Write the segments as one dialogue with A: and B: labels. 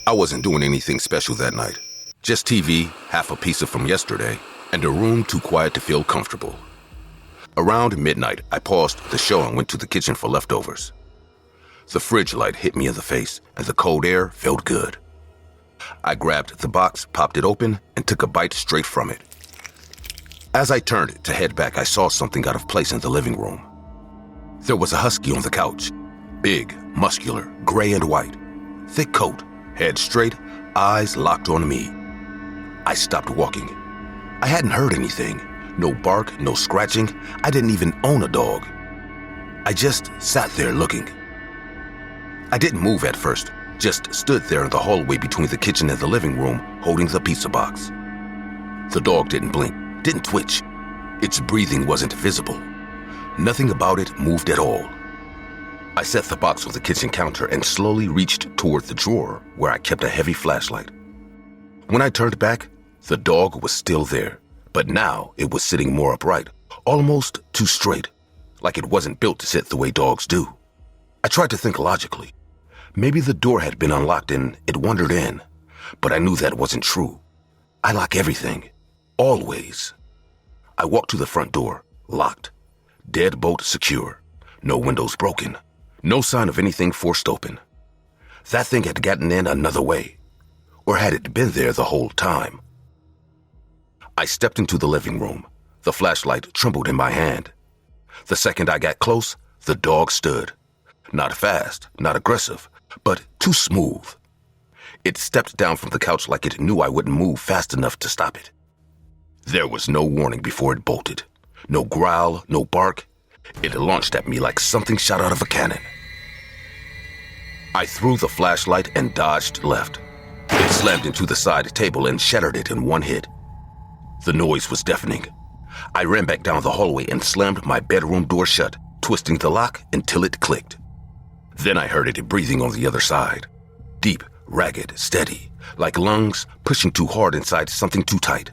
A: I wasn't doing anything special that night. Just TV, half a pizza from yesterday, and a room too quiet to feel comfortable. Around midnight, I paused the show and went to the kitchen for leftovers. The fridge light hit me in the face, and the cold air felt good. I grabbed the box, popped it open, and took a bite straight from it. As I turned to head back, I saw something out of place in the living room. There was a husky on the couch. Big, muscular, gray and white. Thick coat, head straight, eyes locked on me. I stopped walking. I hadn't heard anything. No bark, no scratching. I didn't even own a dog. I just sat there looking. I didn't move at first, just stood there in the hallway between the kitchen and the living room, holding the pizza box. The dog didn't blink, didn't twitch. Its breathing wasn't visible. Nothing about it moved at all. I set the box on the kitchen counter and slowly reached toward the drawer where I kept a heavy flashlight. When I turned back, the dog was still there, but now it was sitting more upright, almost too straight, like it wasn't built to sit the way dogs do. I tried to think logically. Maybe the door had been unlocked and it wandered in, but I knew that wasn't true. I lock everything, always. I walked to the front door, locked. Deadbolt secure. No windows broken. No sign of anything forced open. That thing had gotten in another way. Or had it been there the whole time? I stepped into the living room. The flashlight trembled in my hand. The second I got close, the dog stood. Not fast, not aggressive, but too smooth. It stepped down from the couch like it knew I wouldn't move fast enough to stop it. There was no warning before it bolted. No growl, no bark. It launched at me like something shot out of a cannon. I threw the flashlight and dodged left. It slammed into the side table and shattered it in one hit. The noise was deafening. I ran back down the hallway and slammed my bedroom door shut, twisting the lock until it clicked. Then I heard it breathing on the other side. Deep, ragged, steady, like lungs pushing too hard inside something too tight.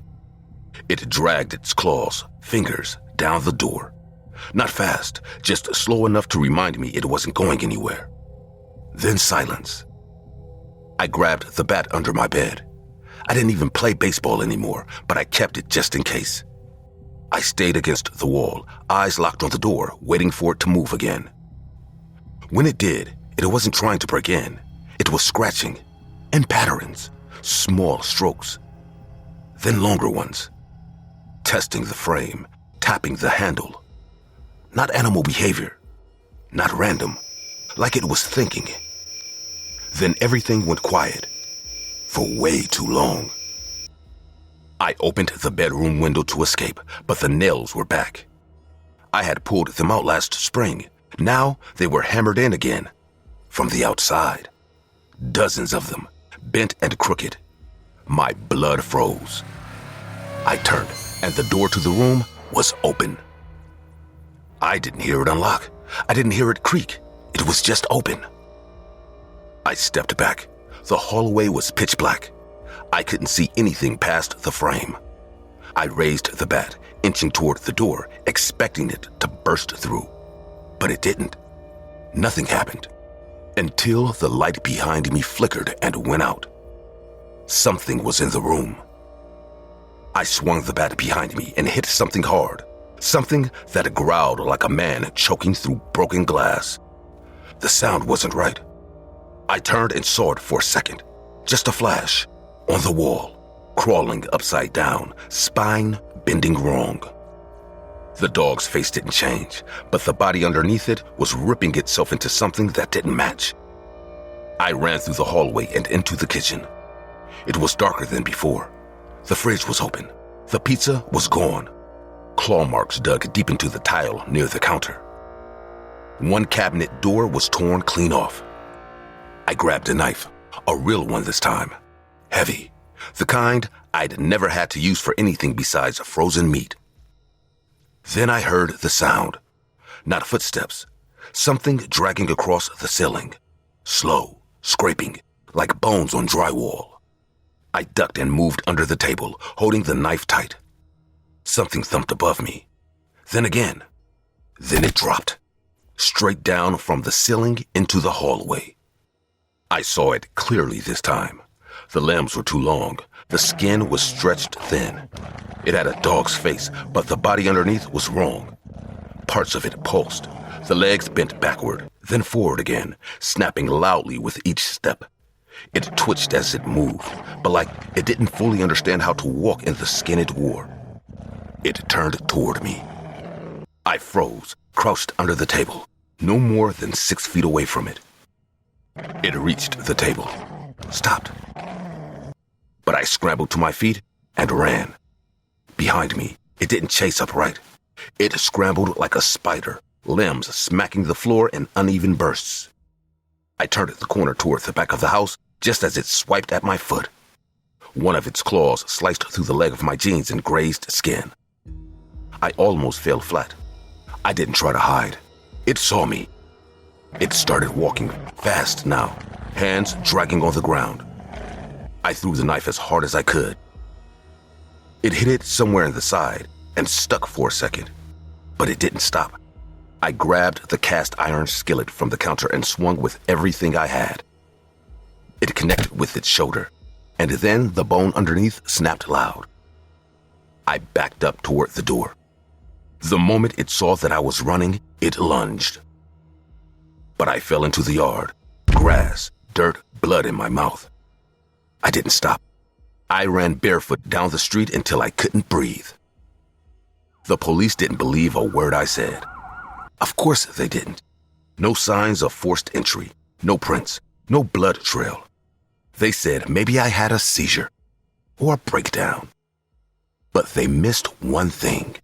A: It dragged its claws, fingers, down the door. Not fast, just slow enough to remind me it wasn't going anywhere. Then silence. I grabbed the bat under my bed. I didn't even play baseball anymore, but I kept it just in case. I stayed against the wall, eyes locked on the door, waiting for it to move again. When it did, it wasn't trying to break in. It was scratching, in patterns, small strokes, then longer ones. Testing the frame, tapping the handle. Not animal behavior, not random, like it was thinking. Then everything went quiet, for way too long. I opened the bedroom window to escape, but the nails were back. I had pulled them out last spring. Now they were hammered in again, from the outside. Dozens of them, bent and crooked. My blood froze. I turned, and the door to the room was open. I didn't hear it unlock. I didn't hear it creak. It was just open. I stepped back. The hallway was pitch black. I couldn't see anything past the frame. I raised the bat, inching toward the door, expecting it to burst through. But it didn't. Nothing happened. Until the light behind me flickered and went out. Something was in the room. I swung the bat behind me and hit something hard. Something that growled like a man choking through broken glass. The sound wasn't right. I turned and saw it for a second. Just a flash. On the wall, crawling upside down, spine bending wrong. The dog's face didn't change, but the body underneath it was ripping itself into something that didn't match. I ran through the hallway and into the kitchen. It was darker than before. The fridge was open. The pizza was gone. Claw marks dug deep into the tile near the counter. One cabinet door was torn clean off. I grabbed a knife, a real one this time. Heavy, the kind I'd never had to use for anything besides frozen meat. Then I heard the sound. Not footsteps. Something dragging across the ceiling. Slow, scraping, like bones on drywall. I ducked and moved under the table, holding the knife tight. Something thumped above me. Then again. Then it dropped. Straight down from the ceiling into the hallway. I saw it clearly this time. The limbs were too long. The skin was stretched thin. It had a dog's face, but the body underneath was wrong. Parts of it pulsed. The legs bent backward, then forward again, snapping loudly with each step. It twitched as it moved, but like it didn't fully understand how to walk in the skin it wore. It turned toward me. I froze, crouched under the table, no more than 6 feet away from it. It reached the table, stopped. But I scrambled to my feet and ran. Behind me, it didn't chase upright. It scrambled like a spider, limbs smacking the floor in uneven bursts. I turned the corner toward the back of the house just as it swiped at my foot. One of its claws sliced through the leg of my jeans and grazed skin. I almost fell flat. I didn't try to hide. It saw me. It started walking fast now, hands dragging on the ground. I threw the knife as hard as I could. It hit it somewhere in the side and stuck for a second, but it didn't stop. I grabbed the cast iron skillet from the counter and swung with everything I had. It connected with its shoulder, and then the bone underneath snapped loud. I backed up toward the door. The moment it saw that I was running, it lunged. But I fell into the yard, grass, dirt, blood in my mouth. I didn't stop. I ran barefoot down the street until I couldn't breathe. The police didn't believe a word I said. Of course they didn't. No signs of forced entry, no prints, no blood trail. They said maybe I had a seizure or a breakdown. But they missed one thing.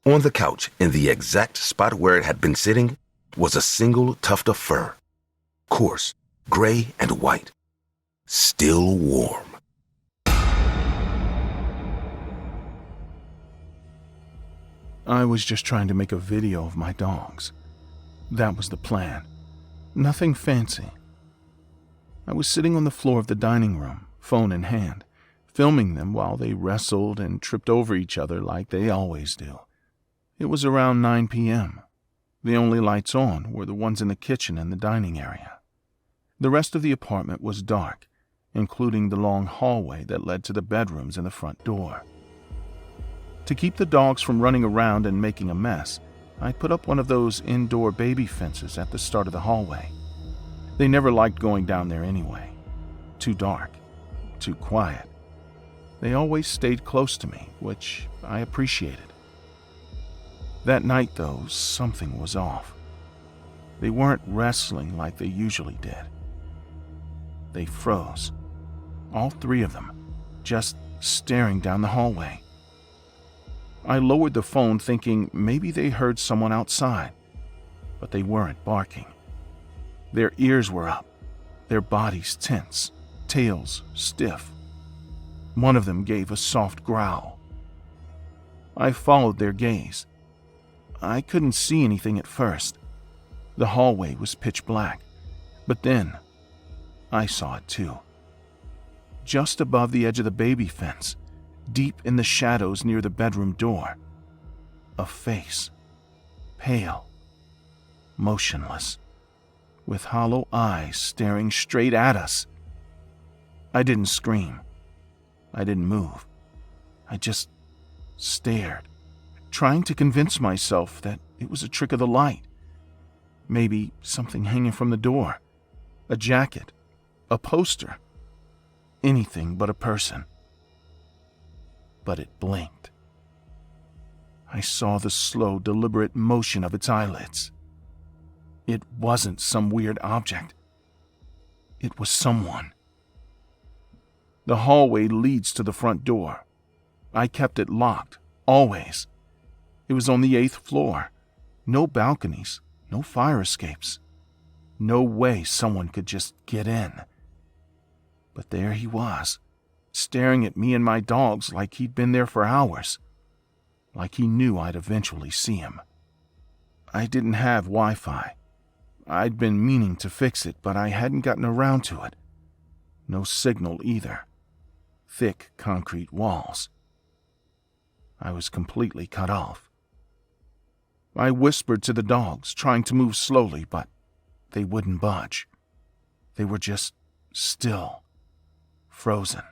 A: On the couch, in the exact spot where it had been sitting, was a single tuft of fur, coarse, gray and white, still warm.
B: I was just trying to make a video of my dogs. That was the plan. Nothing fancy. I was sitting on the floor of the dining room, phone in hand, filming them while they wrestled and tripped over each other like they always do. It was around 9 p.m. The only lights on were the ones in the kitchen and the dining area. The rest of the apartment was dark, including the long hallway that led to the bedrooms and the front door. To keep the dogs from running around and making a mess, I put up one of those indoor baby fences at the start of the hallway. They never liked going down there anyway. Too dark, too quiet. They always stayed close to me, which I appreciated. That night, though, something was off. They weren't wrestling like they usually did. They froze. All 3 of them, just staring down the hallway. I lowered the phone thinking maybe they heard someone outside, but they weren't barking. Their ears were up, their bodies tense, tails stiff. One of them gave a soft growl. I followed their gaze. I couldn't see anything at first. The hallway was pitch black, but then I saw it too. Just above the edge of the baby fence, deep in the shadows near the bedroom door, a face, pale, motionless, with hollow eyes staring straight at us. I didn't scream. I didn't move. I just stared, trying to convince myself that it was a trick of the light. Maybe something hanging from the door, a jacket, a poster, anything but a person. But it blinked. I saw the slow, deliberate motion of its eyelids. It wasn't some weird object. It was someone. The hallway leads to the front door. I kept it locked, always. It was on the 8th floor. No balconies, no fire escapes. No way someone could just get in. But there he was, staring at me and my dogs like he'd been there for hours. Like he knew I'd eventually see him. I didn't have Wi-Fi. I'd been meaning to fix it, but I hadn't gotten around to it. No signal either. Thick concrete walls. I was completely cut off. I whispered to the dogs, trying to move slowly, but they wouldn't budge. They were just still, frozen.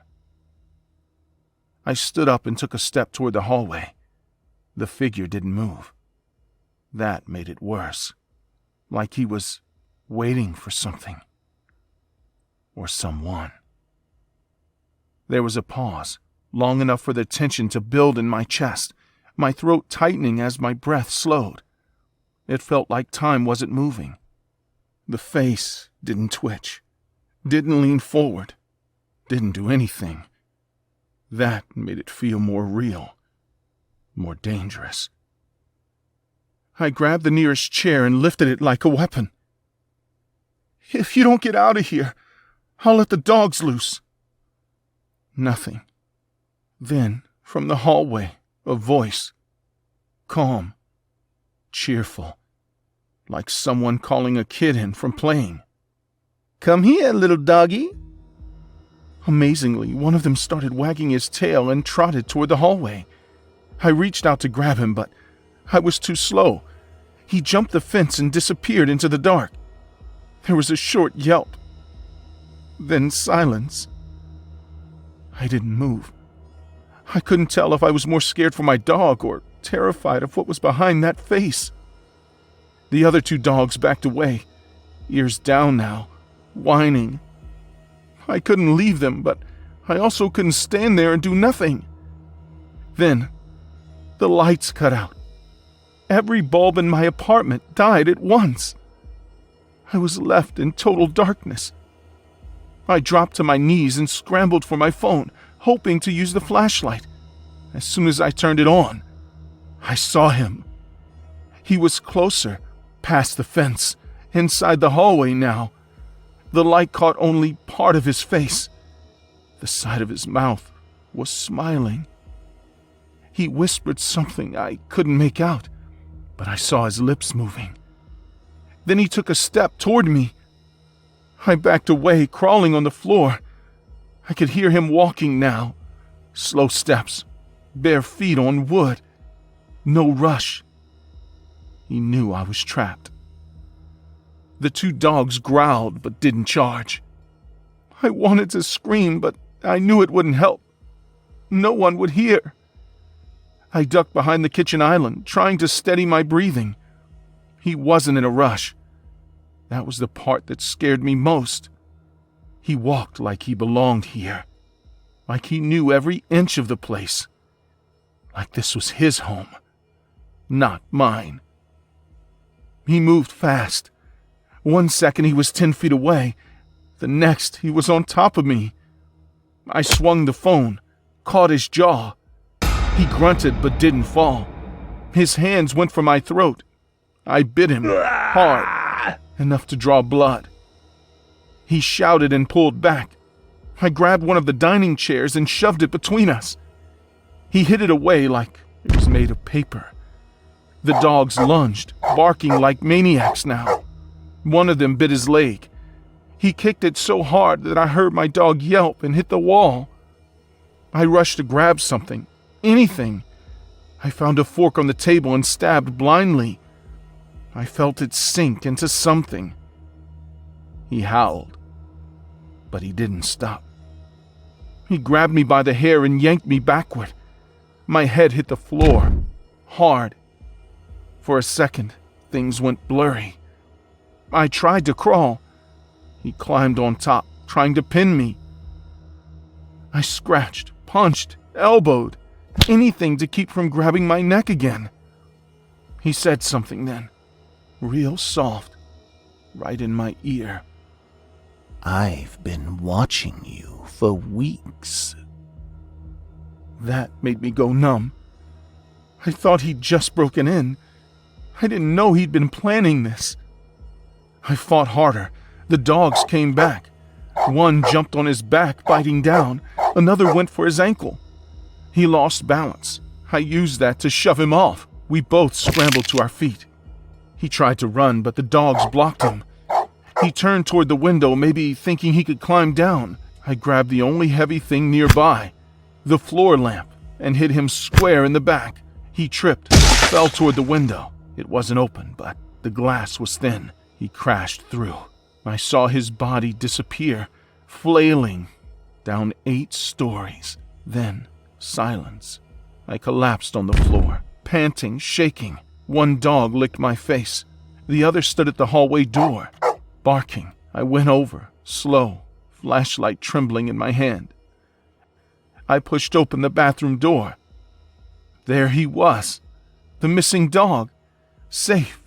B: I stood up and took a step toward the hallway. The figure didn't move. That made it worse, like he was waiting for something. Or someone. There was a pause, long enough for the tension to build in my chest, my throat tightening as my breath slowed. It felt like time wasn't moving. The face didn't twitch, didn't lean forward, didn't do anything. That made it feel more real, more dangerous. I grabbed the nearest chair and lifted it like a weapon. "If you don't get out of here, I'll let the dogs loose." Nothing. Then, from the hallway, a voice. Calm. Cheerful. Like someone calling a kid in from playing. "Come here, little doggy." Amazingly, one of them started wagging his tail and trotted toward the hallway. I reached out to grab him, but I was too slow. He jumped the fence and disappeared into the dark. There was a short yelp. Then silence. I didn't move. I couldn't tell if I was more scared for my dog or terrified of what was behind that face. The other two dogs backed away, ears down now, whining. I couldn't leave them, but I also couldn't stand there and do nothing. Then, the lights cut out. Every bulb in my apartment died at once. I was left in total darkness. I dropped to my knees and scrambled for my phone, hoping to use the flashlight. As soon as I turned it on, I saw him. He was closer, past the fence, inside the hallway now. The light caught only part of his face. The side of his mouth was smiling. He whispered something I couldn't make out, but I saw his lips moving. Then he took a step toward me. I backed away, crawling on the floor. I could hear him walking now. Slow steps, bare feet on wood. No rush. He knew I was trapped. The two dogs growled but didn't charge. I wanted to scream, but I knew it wouldn't help. No one would hear. I ducked behind the kitchen island, trying to steady my breathing. He wasn't in a rush. That was the part that scared me most. He walked like he belonged here, like he knew every inch of the place, like this was his home, not mine. He moved fast. 1 second he was 10 feet away. The next he was on top of me. I swung the phone, caught his jaw. He grunted but didn't fall. His hands went for my throat. I bit him hard, enough to draw blood. He shouted and pulled back. I grabbed one of the dining chairs and shoved it between us. He hid it away like it was made of paper. The dogs lunged, barking like maniacs now. One of them bit his leg. He kicked it so hard that I heard my dog yelp and hit the wall. I rushed to grab something, anything. I found a fork on the table and stabbed blindly. I felt it sink into something. He howled, but he didn't stop. He grabbed me by the hair and yanked me backward. My head hit the floor, hard. For a second, things went blurry. I tried to crawl. He climbed on top, trying to pin me. I scratched, punched, elbowed, anything to keep from grabbing my neck again. He said something then, real soft, right in my ear.
C: "I've been watching you for weeks."
B: That made me go numb. I thought he'd just broken in. I didn't know he'd been planning this. I fought harder. The dogs came back. One jumped on his back, biting down. Another went for his ankle. He lost balance. I used that to shove him off. We both scrambled to our feet. He tried to run, but the dogs blocked him. He turned toward the window, maybe thinking he could climb down. I grabbed the only heavy thing nearby, the floor lamp, and hit him square in the back. He tripped, fell toward the window. It wasn't open, but the glass was thin. He crashed through. I saw his body disappear, flailing, down 8 stories. Then, silence. I collapsed on the floor, panting, shaking. One dog licked my face. The other stood at the hallway door, barking. I went over, slow, flashlight trembling in my hand. I pushed open the bathroom door. There he was, the missing dog, safe,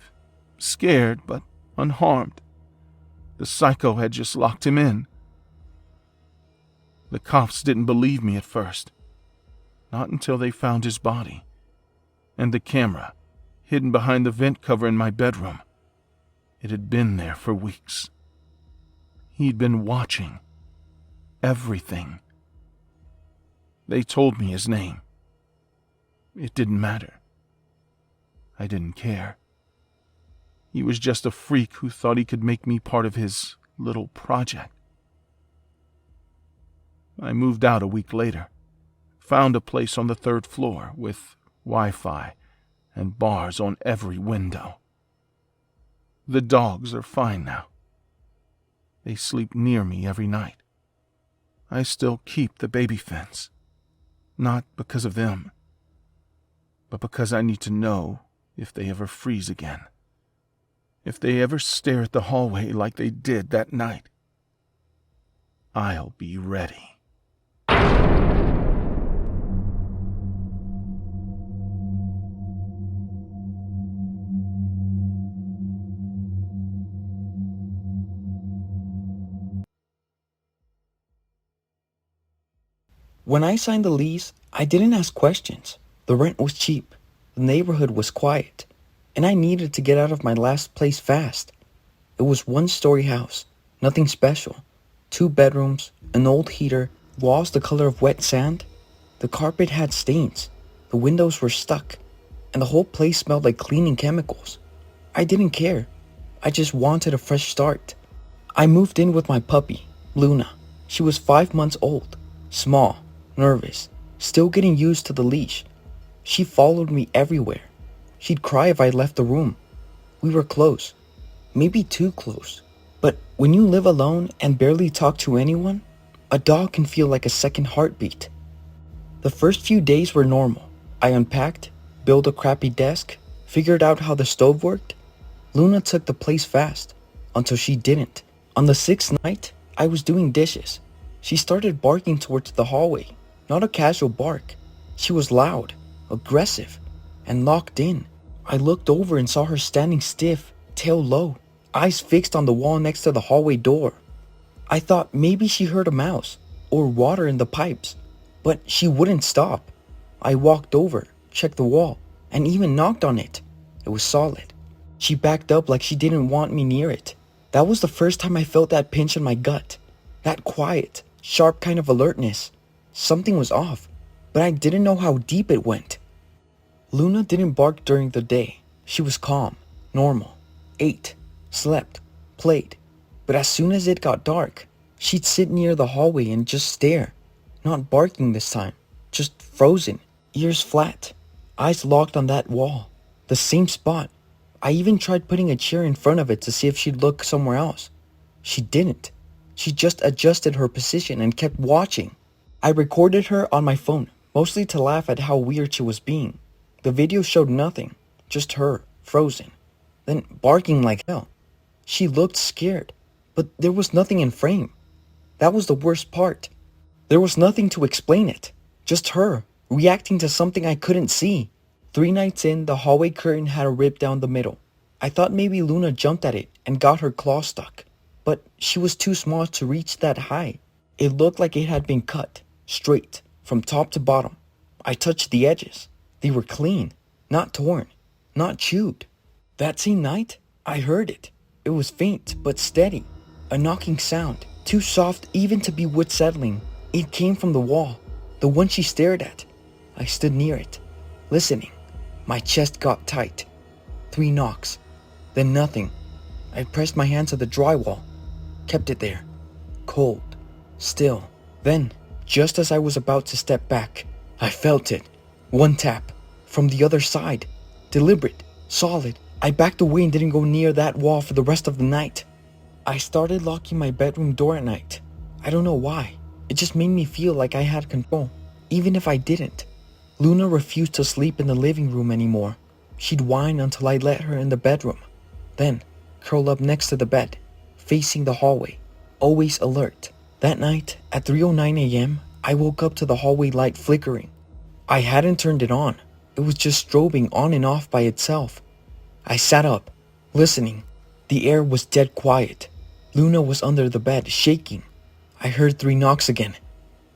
B: scared but unharmed. The psycho had just locked him in. The cops didn't believe me at first, not until they found his body and the camera hidden behind the vent cover in my bedroom. It had been there for weeks. He'd been watching everything. They told me his name. It didn't matter. I didn't care. He was just a freak who thought he could make me part of his little project. I moved out a week later, found a place on the 3rd floor with Wi-Fi and bars on every window. The dogs are fine now. They sleep near me every night. I still keep the baby fence, not because of them, but because I need to know if they ever freeze again. If they ever stare at the hallway like they did that night, I'll be ready.
D: When I signed the lease, I didn't ask questions. The rent was cheap, the neighborhood was quiet, and I needed to get out of my last place fast. It was 1-story house, nothing special. 2 bedrooms, an old heater, walls the color of wet sand. The carpet had stains, the windows were stuck, and the whole place smelled like cleaning chemicals. I didn't care. I just wanted a fresh start. I moved in with my puppy, Luna. She was 5 months old, small, nervous, still getting used to the leash. She followed me everywhere. She'd cry if I left the room. We were close, maybe too close. But when you live alone and barely talk to anyone, a dog can feel like a second heartbeat. The first few days were normal. I unpacked, built a crappy desk, figured out how the stove worked. Luna took the place fast, until she didn't. On the 6th night, I was doing dishes. She started barking towards the hallway. Not a casual bark. She was loud, aggressive, and locked in. I looked over and saw her standing stiff, tail low, eyes fixed on the wall next to the hallway door. I thought maybe she heard a mouse or water in the pipes, but she wouldn't stop. I walked over, checked the wall, and even knocked on it. It was solid. She backed up like she didn't want me near it. That was the first time I felt that pinch in my gut. That quiet, sharp kind of alertness. Something was off, but I didn't know how deep it went. Luna didn't bark during the day. She was calm, normal, ate, slept, played. But as soon as it got dark, she'd sit near the hallway and just stare. Not barking this time, just frozen, ears flat, eyes locked on that wall, the same spot. I even tried putting a chair in front of it to see if she'd look somewhere else. She didn't. She just adjusted her position and kept watching. I recorded her on my phone, mostly to laugh at how weird she was being. The video showed nothing, just her, frozen, then barking like hell. She looked scared, but there was nothing in frame. That was the worst part. There was nothing to explain it, just her, reacting to something I couldn't see. 3 nights in, the hallway curtain had a rip down the middle. I thought maybe Luna jumped at it and got her claw stuck, but she was too small to reach that high. It looked like it had been cut, straight, from top to bottom. I touched the edges. They were clean, not torn, not chewed. That same night, I heard it. It was faint but steady, a knocking sound, too soft even to be wood settling. It came from the wall, the one she stared at. I stood near it, listening. My chest got tight. 3 knocks, then nothing. I pressed my hand to the drywall, kept it there, cold, still. Then, just as I was about to step back, I felt it. 1 tap, from the other side, deliberate, solid. I backed away and didn't go near that wall for the rest of the night. I started locking my bedroom door at night. I don't know why. It just made me feel like I had control, even if I didn't. Luna refused to sleep in the living room anymore. She'd whine until I let her in the bedroom, then curl up next to the bed, facing the hallway, always alert. That night, at 3:09 a.m., I woke up to the hallway light flickering. I hadn't turned it on. It was just strobing on and off by itself. I sat up, listening. The air was dead quiet. Luna was under the bed, shaking. I heard 3 knocks again,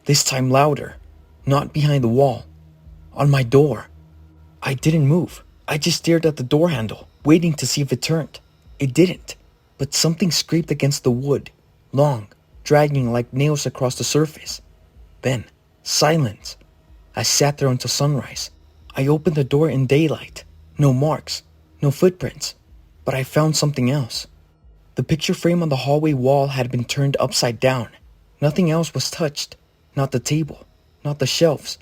D: this time louder, not behind the wall, on my door. I didn't move. I just stared at the door handle, waiting to see if it turned. It didn't, but something scraped against the wood, long, dragging like nails across the surface. Then, silence. I sat there until sunrise. I opened the door in daylight. No marks, no footprints, but I found something else. The picture frame on the hallway wall had been turned upside down. Nothing else was touched. Not the table, not the shelves.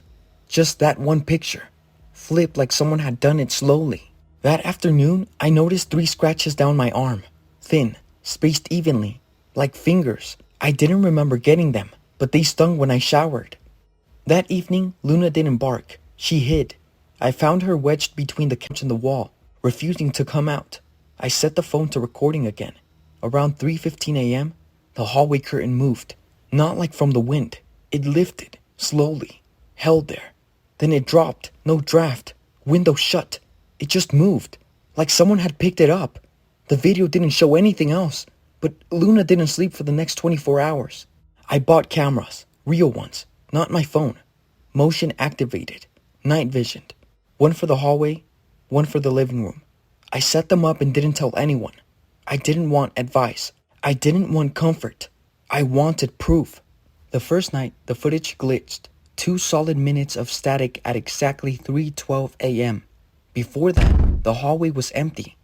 D: Just that one picture, flipped like someone had done it slowly. That afternoon, I noticed 3 scratches down my arm, thin, spaced evenly, like fingers. I didn't remember getting them, but they stung when I showered. That evening, Luna didn't bark. She hid. I found her wedged between the couch and the wall, refusing to come out. I set the phone to recording again. Around 3:15 a.m., the hallway curtain moved. Not like from the wind. It lifted, slowly, held there. Then it dropped, no draft, window shut. It just moved, like someone had picked it up. The video didn't show anything else, but Luna didn't sleep for the next 24 hours. I bought cameras, real ones, not my phone. Motion activated, night visioned. One for the hallway, one for the living room. I set them up and didn't tell anyone. I didn't want advice. I didn't want comfort. I wanted proof. The first night, the footage glitched. 2 solid minutes of static at exactly 3:12 a.m. Before that, the hallway was empty.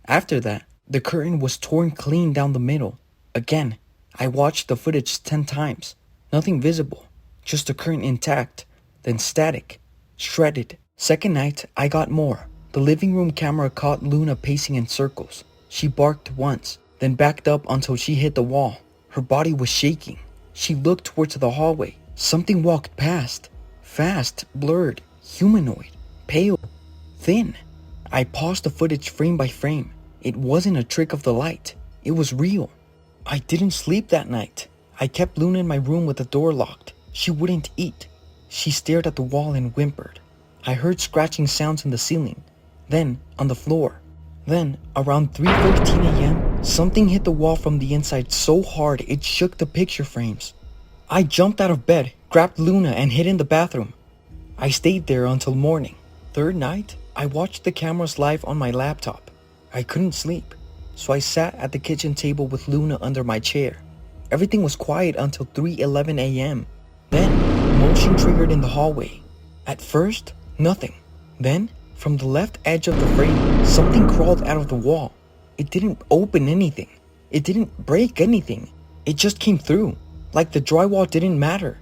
D: After that, the curtain was torn clean down the middle. Again, I watched the footage 10 times. Nothing visible, just the curtain intact, then static, shredded. Second night, I got more. The living room camera caught Luna pacing in circles. She barked once, then backed up until she hit the wall. Her body was shaking. She looked towards the hallway. Something walked past. Fast, blurred, humanoid, pale, thin. I paused the footage frame by frame. It wasn't a trick of the light. It was real. I didn't sleep that night. I kept Luna in my room with the door locked. She wouldn't eat. She stared at the wall and whimpered. I heard scratching sounds in the ceiling, then on the floor. Then, around 3:15 a.m., something hit the wall from the inside so hard it shook the picture frames. I jumped out of bed, grabbed Luna, and hid in the bathroom. I stayed there until morning. Third night, I watched the cameras live on my laptop. I couldn't sleep, so I sat at the kitchen table with Luna under my chair. Everything was quiet until 3:11 a.m. Then, motion triggered in the hallway. At first, nothing. Then, from the left edge of the frame, something crawled out of the wall. It didn't open anything. It didn't break anything. It just came through, like the drywall didn't matter.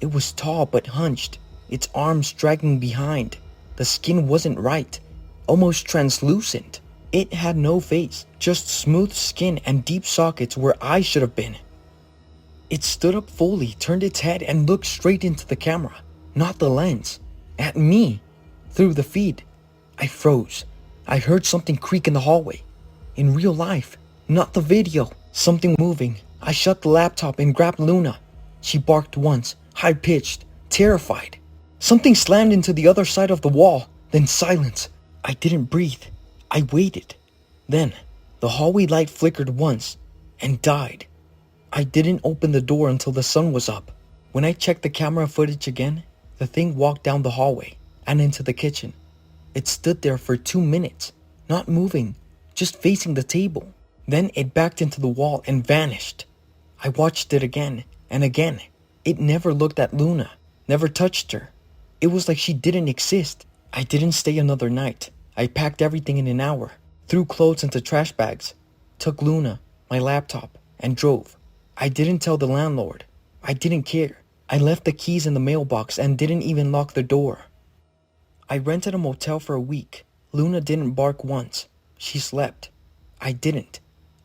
D: It was tall but hunched, its arms dragging behind. The skin wasn't right, almost translucent. It had no face, just smooth skin and deep sockets where eyes should have been. It stood up fully, turned its head, and looked straight into the camera, not the lens, at me, through the feed. I froze. I heard something creak in the hallway. In real life, not the video. Something moving. I shut the laptop and grabbed Luna. She barked once, high-pitched, terrified. Something slammed into the other side of the wall, then silence. I didn't breathe. I waited. Then, the hallway light flickered once and died. I didn't open the door until the sun was up. When I checked the camera footage again, the thing walked down the hallway and into the kitchen. It stood there for 2 minutes, not moving, just facing the table. Then it backed into the wall and vanished. I watched it again and again. It never looked at Luna, never touched her. It was like she didn't exist. I didn't stay another night. I packed everything in an hour, threw clothes into trash bags, took Luna, my laptop, and drove. I didn't tell the landlord. I didn't care. I left the keys in the mailbox and didn't even lock the door. I rented a motel for a week. Luna didn't bark once. She slept. I didn't.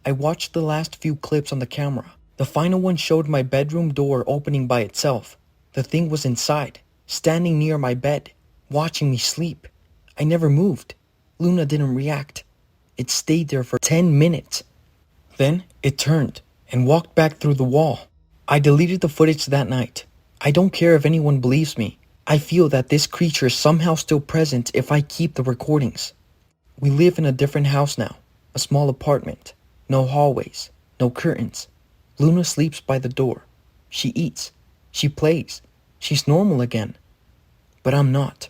D: I watched the last few clips on the camera. The final one showed my bedroom door opening by itself. The thing was inside, standing near my bed, watching me sleep. I never moved. Luna didn't react. It stayed there for 10 minutes. Then it turned and walked back through the wall. I deleted the footage that night. I don't care if anyone believes me. I feel that this creature is somehow still present if I keep the recordings. We live in a different house now, a small apartment. No hallways, no curtains. Luna sleeps by the door. She eats. She plays. She's normal again. But I'm not.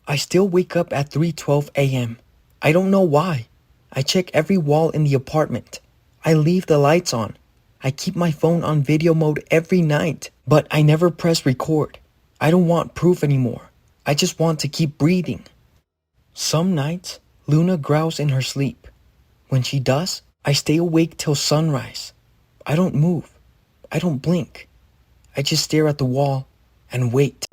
D: I still wake up at 3:12 a.m. I don't know why. I check every wall in the apartment. I leave the lights on. I keep my phone on video mode every night, but I never press record. I don't want proof anymore. I just want to keep breathing. Some nights, Luna growls in her sleep. When she does, I stay awake till sunrise. I don't move. I don't blink. I just stare at the wall and wait.